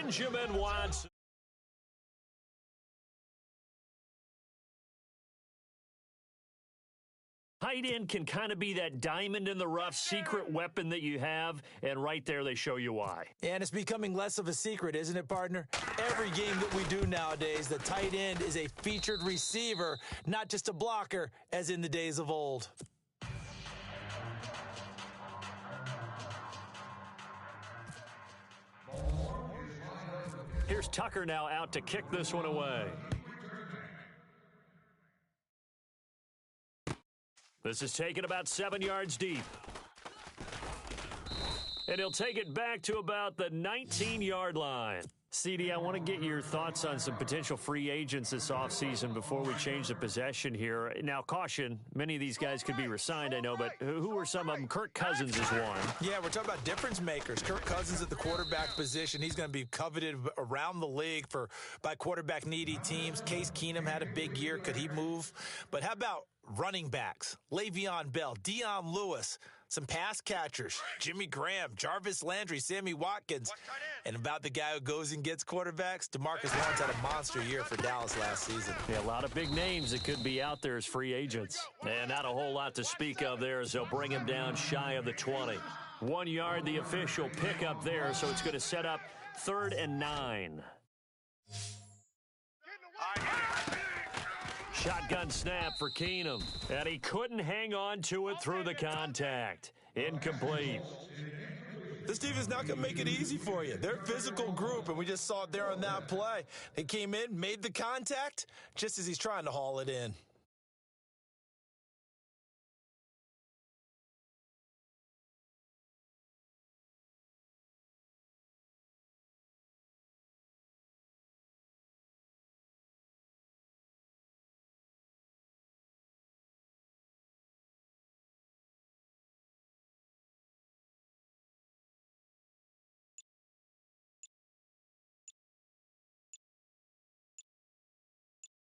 Benjamin Watson. Tight end can kind of be that diamond in the rough secret weapon that you have, and right there they show you why. And it's becoming less of a secret, isn't it, partner? Every game that we do nowadays, the tight end is a featured receiver, not just a blocker, as in the days of old. Here's Tucker now out to kick this one away. This is taken about 7 yards deep. And he'll take it back to about the 19-yard line. CD, I want to get your thoughts on some potential free agents this offseason before we change the possession here. Now, caution, many of these guys could be re-signed, I know, but who are some of them? Kirk Cousins is one. Yeah, we're talking about difference makers. Kirk Cousins at the quarterback position. He's going to be coveted around the league by quarterback-needy teams. Case Keenum had a big year. Could he move? But how about running backs? Le'Veon Bell, Dion Lewis, some pass catchers, Jimmy Graham, Jarvis Landry, Sammy Watkins. And about the guy who goes and gets quarterbacks, DeMarcus Lawrence had a monster year for Dallas last season. Yeah, a lot of big names that could be out there as free agents. And not a whole lot to speak of there as they'll bring him down shy of the 20. 1 yard, the official pickup there, so it's going to set up 3rd and 9. Shotgun snap for Keenum, and he couldn't hang on to it through the contact. Incomplete. This team is not going to make it easy for you. They're a physical group, and we just saw it there on that play. They came in, made the contact, just as he's trying to haul it in.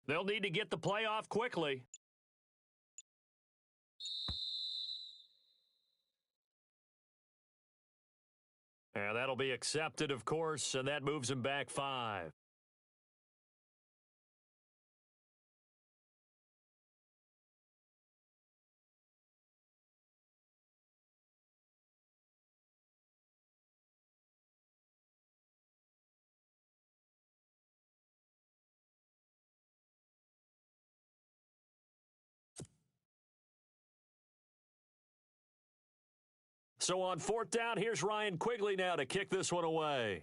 They'll need to get the play off quickly. And that'll be accepted, of course, and that moves him back 5. So on 4th down, here's Ryan Quigley now to kick this one away.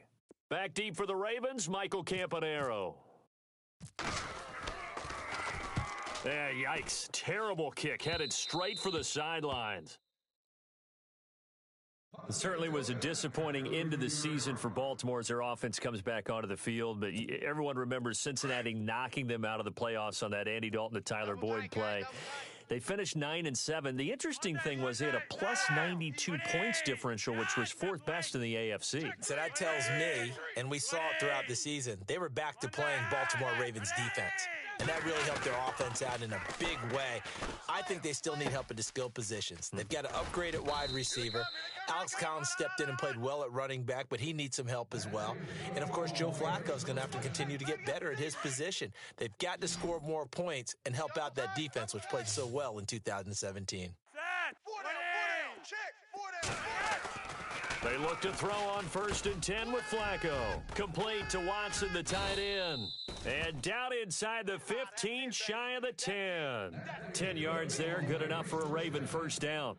Back deep for the Ravens, Michael Campanaro. Yeah, yikes. Terrible kick, headed straight for the sidelines. It certainly was a disappointing end to the season for Baltimore as their offense comes back onto the field. But everyone remembers Cincinnati knocking them out of the playoffs on that Andy Dalton to Tyler Boyd play. They finished 9-7. The interesting thing was they had a plus 92 points differential, which was 4th best in the AFC. So that tells me, and we saw it throughout the season, they were back to playing Baltimore Ravens defense. And that really helped their offense out in a big way. I think they still need help at the skill positions. They've got to upgrade at wide receiver. Alex Collins stepped in and played well at running back, but he needs some help as well. And, of course, Joe Flacco's going to have to continue to get better at his position. They've got to score more points and help out that defense, which played so well in 2017. They look to throw on 1st and 10 with Flacco. Complete to Watson, the tight end. And down inside the 15, shy of the 10. 10 yards there, good enough for a Raven 1st down.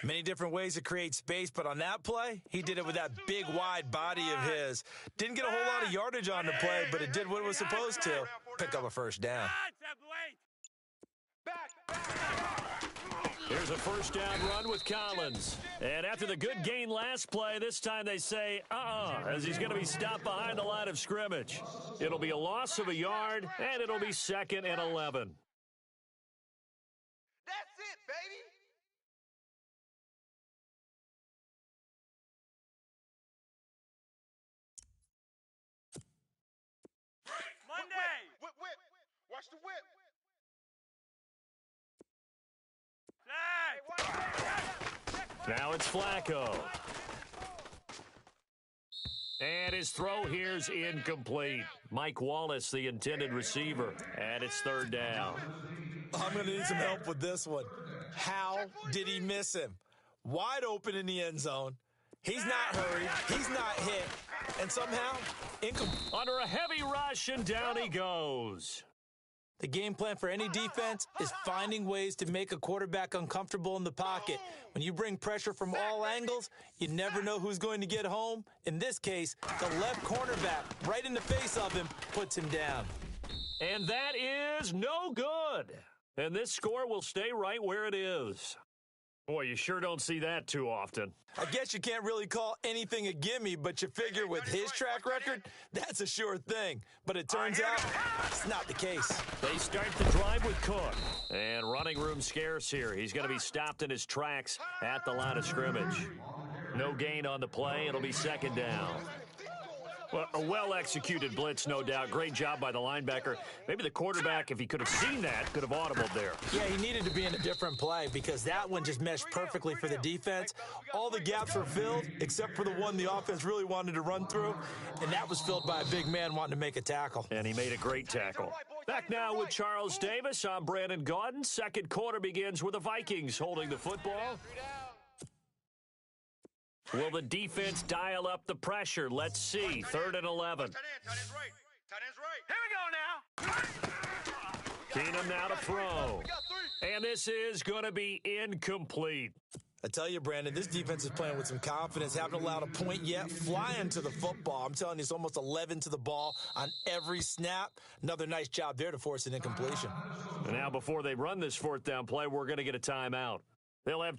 Many different ways to create space, but on that play, he did it with that big, wide body of his. Didn't get a whole lot of yardage on the play, but it did what it was supposed to. Pick up a 1st down. Here's a 1st down run with Collins. And after the good gain last play, this time they say, as he's going to be stopped behind the line of scrimmage. It'll be a loss of a yard, and it'll be 2nd and 11. That's it, baby. Monday. Whip. Watch the whip. Now it's Flacco. And his throw here's incomplete. Mike Wallace, the intended receiver, and it's third down. I'm going to need some help with this one. How did he miss him? Wide open in the end zone. He's not hurried. He's not hit. And somehow, incomplete. Under a heavy rush, and down he goes. The game plan for any defense is finding ways to make a quarterback uncomfortable in the pocket. When you bring pressure from all angles, you never know who's going to get home. In this case, the left cornerback, right in the face of him, puts him down. And that is no good. And this score will stay right where it is. Boy, you sure don't see that too often. I guess you can't really call anything a gimme, but you figure with his track record, that's a sure thing. But it turns out it's not the case. They start the drive with Cook. And running room scarce here. He's going to be stopped in his tracks at the line of scrimmage. No gain on the play. It'll be second down. Well, a well-executed blitz, no doubt. Great job by the linebacker. Maybe the quarterback, if he could have seen that, could have audibled there. Yeah, he needed to be in a different play because that one just meshed perfectly for the defense. All the gaps were filled except for the one the offense really wanted to run through, and that was filled by a big man wanting to make a tackle. And he made a great tackle. Back now with Charles Davis. I'm Brandon Gaudin. Second quarter begins with the Vikings holding the football. Will the defense dial up the pressure? Let's see. 3rd and 11. Tight end's right. Tight end's right. Here we go now. Keenum now to throw. And this is going to be incomplete. I tell you, Brandon, this defense is playing with some confidence. Haven't allowed a point yet. Flying to the football. I'm telling you, it's almost 11 to the ball on every snap. Another nice job there to force an incompletion. And now before they run this 4th down play, we're going to get a timeout. They'll have